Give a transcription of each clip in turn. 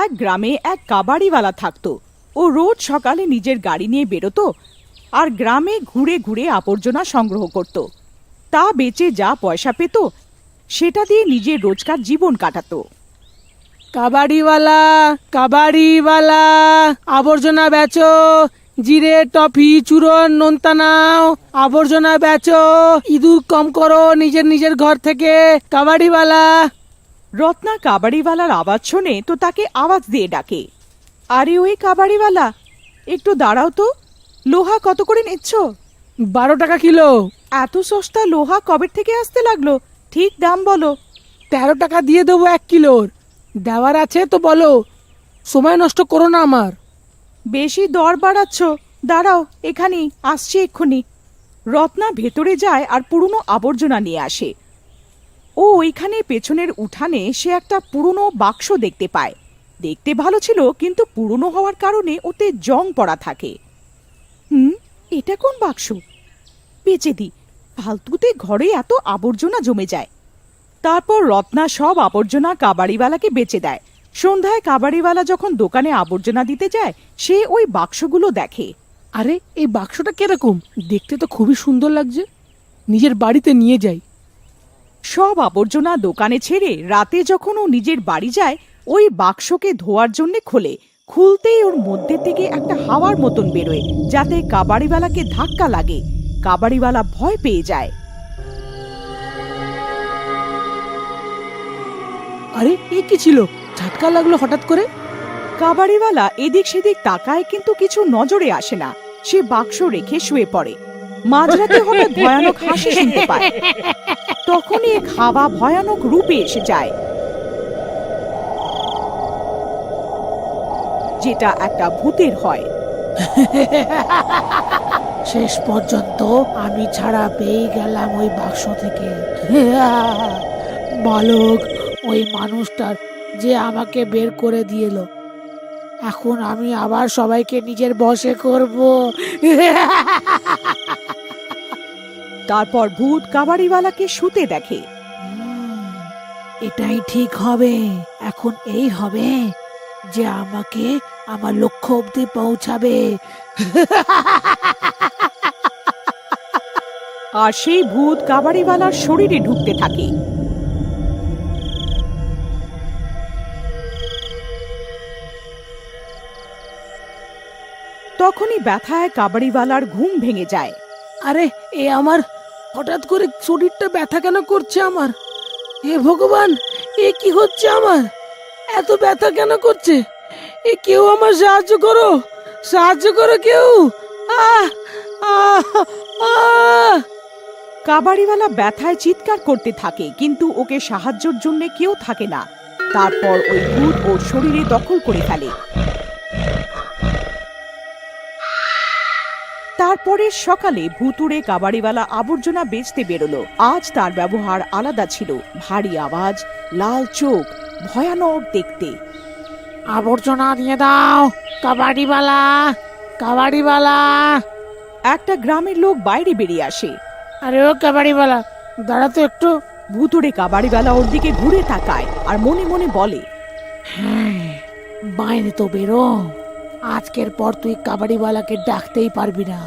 এক গ্রামে এক কাবাড়িওয়ালা থাকতো। ও রোজ সকালে নিজের গাড়ি নিয়ে বেরোতো আর গ্রামে ঘুরে ঘুরে আবর্জনা সংগ্রহ করত। তা বেচে যা পয়সা পেত সেটা দিয়ে নিজের রোজকার জীবন কাটাতো। কাবাড়িওয়ালা, কাবাড়িওয়ালা, আবর্জনা বেচো, জিরে, টফি, চূরন, নোনতা নাও, আবর্জনা বেচো, ইঁদুর কম করো নিজের নিজের ঘর থেকে। কাবাড়িওয়ালা। রত্না কাবাড়িওয়ালার আওয়াজ শোনে তো তাকে আওয়াজ দিয়ে ডাকে, আরে ওই কাবাড়িওয়ালা, একটু দাঁড়াও তো, লোহা কত করে নিচ্ছ? 12 টাকা কিলো। এত সস্তা লোহা কবে থেকে আসতে লাগলো? ঠিক দাম বলো। 13 টাকা দিয়ে দেবো 1 কিলোর। দেওয়ার আছে তো বলো, সময় নষ্ট করো না আমার। বেশি দর বাড়াচ্ছ, দাঁড়াও এখানেই আসছি এক্ষুনি। রত্না ভেতরে যায় আর পুরনো আবর্জনা নিয়ে আসে। ও ওইখানে পেছনের উঠানে সে একটা পুরনো বাক্স দেখতে পায়। দেখতে ভালো ছিল কিন্তু পুরনো হওয়ার কারণে ওতে জং পড়া থাকে। এটা কোন বাক্স? বেচে দি, ফালতুতে ঘরে এত আবর্জনা জমে যায়। তারপর রত্না সব আবর্জনা কাবাড়িওয়ালাকে বেচে দেয়। সন্ধ্যায় কাবাড়িওয়ালা যখন দোকানে আবর্জনা দিতে যায় সে ওই বাক্সগুলো দেখে। আরে এই বাক্সটা কিরকম দেখতে, তো খুবই সুন্দর লাগছে, নিজের বাড়িতে নিয়ে যাই। সব আবর্জনা দোকানে ছেড়ে রাতে যখন ও নিজের বাড়ি যায় ওই বাক্সকে ধোয়ার জন্য খোলে। খুলতেই ওর মধ্যে থেকে একটা হাওয়ার মতন বেরোয়, যাতে কাবাড়িওয়ালাকে ধাক্কা লাগে। কাবাড়িওয়ালা ভয় পেয়ে যায়। আরে এ কি ছিল, ঝাটকা লাগলো হঠাৎ করে। কাবাড়িওয়ালা এদিক সেদিক তাকায় কিন্তু কিছু নজরে আসে না। সে বাক্স রেখে শুয়ে পড়ে। মাঝরাতে হঠাৎ ভয়ানক হাসি শুনতে পায়। তখনই এক হাওয়া ভয়ানক রূপে এসে যায়, যেটা একটা ভূতের হয়। শেষ পর্যন্ত আমি ছাড়া পেয়ে গেলাম ওই বাক্স থেকে। বালক, ওই মানুষটার যে আমাকে বের করে দিয়েল, এখন আমি আবার সবাইকে নিজের বশে করব। তারপর ভূত কাবাড়িওয়ালাকে শুতে দেখে। এটাই ঠিক হবে, এখন এই হবে যে আমাকে আমার লক্ষ্য অবধি পৌঁছাবে। আর সেই ভূত কাবাড়িওয়ালার শরীরে ঢুকতে থাকে। তখনই ব্যথায় কাবাড়িওয়ালার ঘুম ভেঙে যায়। আরে এ আমার হঠাৎ করে শরীরটা ব্যথা কেন করছে আমার? হে ভগবান, এ কি হচ্ছে আমার? এত ব্যথা কেন করছে? এ কেউ আমার সাহায্য করো, সাহায্য করো কেউ। আহ আহ আহ কাবাড়িওয়ালা ব্যথায় চিৎকার করতে থাকে কিন্তু ওকে সাহায্যের জন্য কেউ থাকে না। তারপর ওই ভূত ওর শরীরে দখল করে ফেলে। তারপরে সকালে ভুতুড়ে কাবাড়িওয়ালা আবর্জনা বেচতে বেরোলো। আজ তার ব্যবহার আলাদা ছিল, ভারী আওয়াজ, লাল চোখ, ভয়ানক দেখতে। আবর্জনা দিয়ে দাও কাবাড়িওয়ালা, কাবাড়িওয়ালা। একটা গ্রামের লোক বাইরে বেরিয়ে আসে। আরে ও কাবাড়িওয়ালা, দাঁড়া তো একটু। ভুতুড়ে কাবাড়িওয়ালা ওর দিকে ঘুরে তাকায় আর মনে মনে বলে, হ্যাঁ, বাইরে তো বেরো, আজকের পর তুই কাবাড়িওয়ালাকে ডাকতেই পারবি না।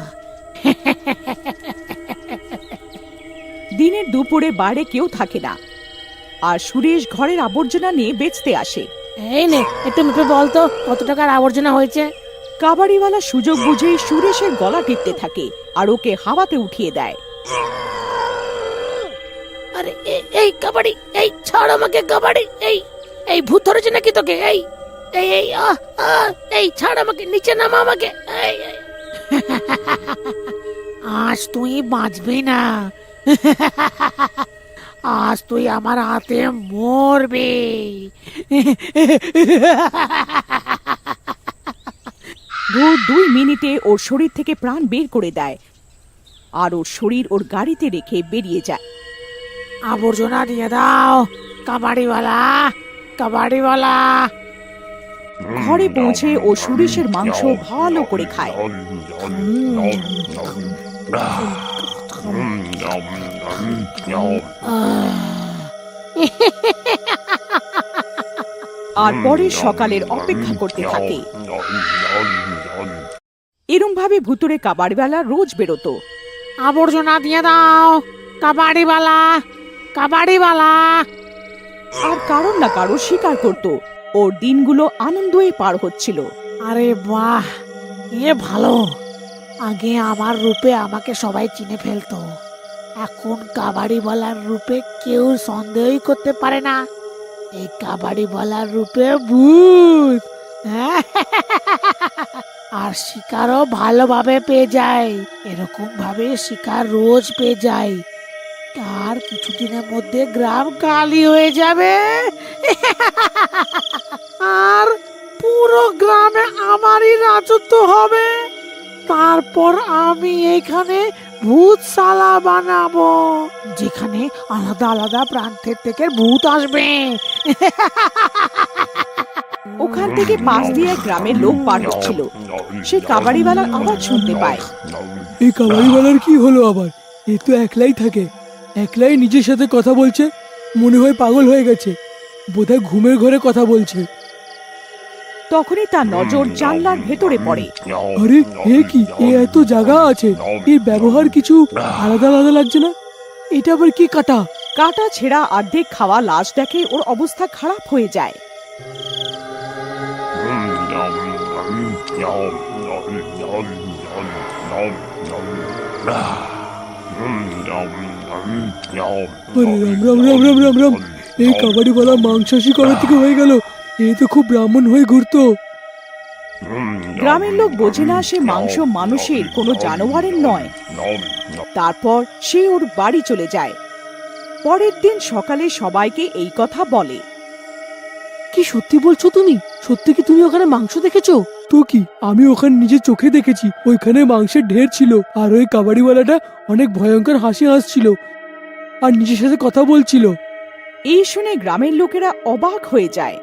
দিনের দুপুরে বাইরে কেউ থাকে না আর সুরেশ ঘরের আবর্জনা নিয়ে বেচতে আসে। এই নে, একটু মেপে বলতো কত টাকার আবর্জনা হয়েছে। কাবাড়িওয়ালা সুযোগ বুঝেই সুরেশের গলা টিপতে থাকে আর ওকে হাওয়াতে উঠিয়ে দেয়। আরে এই কাবাড়ি, এই ছাড় আমাকে কাবাড়ি, এই ভূত ধরেছে নাকি তোকে? এই এই এই এই ছাড় আমাকে, নিচে নামা আমাকে। আজ তুই বাঁচবি না, আজ তুই আমার হাতে মরবি। ভূত 2 মিনিটে ওর শরীর থেকে প্রাণ বের করে দেয় আর ওর শরীর ওর গাড়িতে রেখে বেরিয়ে যায়। আবর্জনা দিয়ে দাও কাবাড়িওয়ালা, কাবাড়িওয়ালা। ঘরে পৌঁছে ও সুরেশের মাংস ভালো করে খায়। আর পরের সকালের অপেক্ষা করতে থাকে। এরম ভাবে ভুতুড়ে কাবাড়িওয়ালা রোজ বেরোতো। আবর্জনা দিয়ে দাও কাবাড়িওয়ালা, কাবাড়িওয়ালা। আর কারণ না কারো শিকার করত। ওর দিনগুলো আনন্দই পার হচ্ছিল। আরে বাহ, এ ভালো। আগে আমার রূপে আমাকে সবাই চিনে ফেলতো, এখন কাবাড়িওয়ালার রূপে কেউ সন্দেহই করতে পারে না। এই কাবাড়িওয়ালার রূপে ভূত। আর শিকারও ভালোভাবে পেয়ে যায়। এরকম ভাবে শিকার রোজ পেয়ে যায়। আর কিছুদিনের মধ্যে গ্রাম খালি হয়ে যাবে। আর পুরো গ্রামে আমারই রাজত্ব হবে। তারপর আমি এখানে ভূতশালা বানাবো, যেখানে আলাদা আলাদা প্রান্তের থেকে ভূত আসবে। ওখান থেকে পাশ দিয়ে গ্রামের লোক পার হচ্ছিল। সে কাবাড়িওয়ালার আওয়াজ শুনতে পায়। এই কাবাড়িওয়ালার কি হলো আবার? এ তো একলাই থাকে, একলাই নিজের সাথে কথা বলছে। মনে হয় পাগল হয়ে গেছে, বোধহয় ঘুমের ঘরে কথা বলছে। তখনই তার নজর জানলার ভেতরে পড়ে। আরে এ কি, এ এত জায়গা আছে, এর ব্যবহার কিছু আলাদা আলাদা লাগছে না? এটা আবার কি কাটা? কাটা ছেঁড়া অর্ধেক খাওয়া লাশ দেখে ওর অবস্থা খারাপ হয়ে যায়। আরে রাম রাম রাম রাম রাম রাম, এই কাবাড়িওয়ালা মাংসাশী কবে থেকে হয়ে গেল? এ তো খুব ব্রাহ্মণ হয়ে ঘুরতো। গ্রামের লোক বোঝে না সে মাংস মানুষের কোনো জানোয়ারের নয়। তারপর সে ওর বাড়ি চলে যায়। পরের দিন সকালে সবাইকে এই কথা বলে। কি সত্যি বলছো তুমি? সত্যি কি তুমি ওখানে মাংস দেখেছো? তো কি, আমি ওখানে নিজের চোখে দেখেছি। ওইখানে মাংসের ঢের ছিল, আর ওই কাবাড়িওয়ালাটা অনেক ভয়ঙ্কর হাসি হাসছিল আর নিজের সাথে কথা বলছিল। এই শুনে গ্রামের লোকেরা অবাক হয়ে যায়।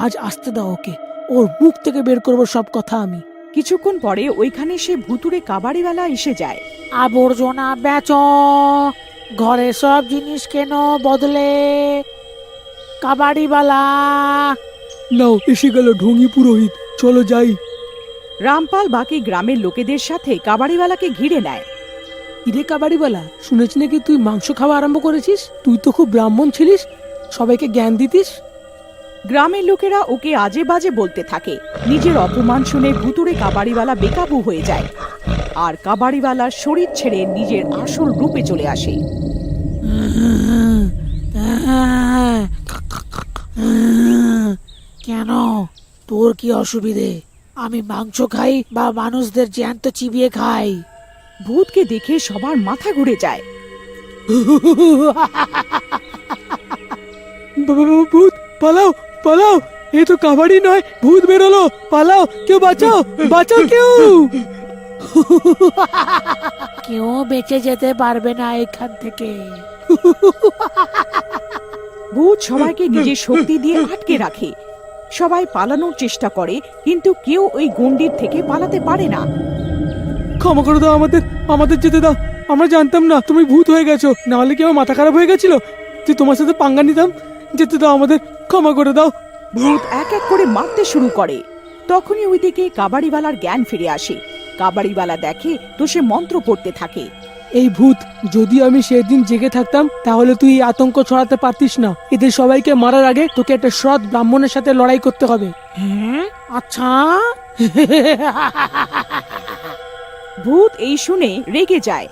আজ আসতে দাও ওকে, ওর মুখ থেকে বের করবো সব কথা আমি। কিছুক্ষণ পরে ওইখানে সে ভুতুড়ে কাবাড়িওয়ালা এসে যায়। আবর্জনা বেচো, ঘরে সব জিনিস কেন বদলে। কাবাড়িওয়ালা। নাও, এসে গেল ঢঙ্গি পুরোহিত, চলো যাই। রামপাল বাকি গ্রামের লোকেদের সাথে কাবাড়িওয়ালাকে ঘিরে নেয়। ইরে কাবাড়িওয়ালা, শুনেছি নাকি তুই মাংস খাওয়া আরম্ভ করেছিস? তুই তো খুব ব্রাহ্মণ ছিলিস, সবাইকে জ্ঞান দিতিস। গ্রামের লোকেরা ওকে আজে বাজে বলতে থাকে। নিজের অপমান শুনে ভুতুড়ে কাবাড়িওয়ালা বেকাবু হয়ে যায় আর কাবাড়িওয়ালার শরীর ছেড়ে নিজের আসল রূপে চলে আসে। কেন, তোর কি অসুবিধে? আমি মাংস খাই বা মানুষদের জ্যান্ত চিবিয়ে খাই? ভূতকে দেখে সবার মাথা ঘুরে যায়। ভূত, পালাও পালাও, এ তো কাবাড়ি নয়, ভূত বেরোলো, পালাও, কেউ বাঁচাও, বাঁচাও কেউ। কেউ বেঁচে যেতে পারবে না এখান থেকে। ভূত সবাইকে নিজের শক্তি দিয়ে আটকে রাখে। সবাই পালানোর চেষ্টা করে, কিন্তু কেউ ওই গণ্ডির থেকে পালাতে পারে না। ক্ষমা করে দাও আমাদের, আমাদের যেতে দাও। আমরা জানতাম না তুমি ভূত হয়ে গেছো, না হলে কি আমার মাথা খারাপ হয়ে গেছিল যে তোমার সাথে পাঙ্গা নিতাম? যেতে দাও আমাদের, ক্ষমা করে দাও। ভূত এক এক করে মারতে শুরু করে। তখনই ওইদিকে কাবাড়িওয়ালার জ্ঞান ফিরে আসে। কাবাড়িওয়ালা দেখে তো সে মন্ত্র পড়তে থাকে। এই ভূত, যদি আমি সেদিন জেগে থাকতাম তাহলে তুই এই আতঙ্ক ছড়াতে পারতিস না। এদের সবাইকে মারার আগে তোকে একটা সৎ ব্রাহ্মণের সাথে লড়াই করতে হবে। হ্যাঁ, আচ্ছা। ভূত এই শুনে রেগে যায়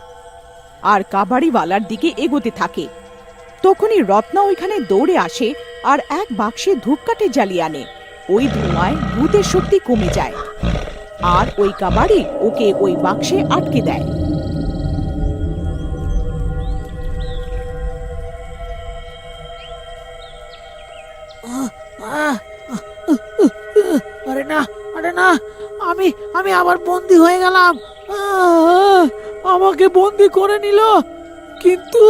আর কাবাড়িওয়ালার দিকে এগোতে থাকে। তখনই রত্না ওইখানে দৌড়ে আসে আর এক বাক্সে ধূপকাঠি জ্বালিয়ে আনে। ওই ধোঁয়ায় ভূতের শক্তি কমে যায় আর ওই কাবাড়ি ওকে ওই বাক্সে আটকে দেয়। আরে না, আরে না, আমি আমি আবার বন্দি হয়ে গেলাম। আমাকে বন্দি করে নিল, কিন্তু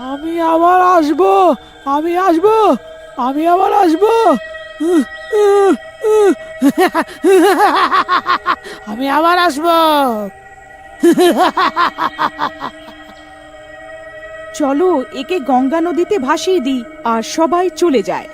আমি আবার আসবো, আমি আসবো, আমি আবার আসবো। আমি আবার আসবো। চলো একে গঙ্গা নদীতে ভাসিয়ে দিই। আর সবাই চলে যায়।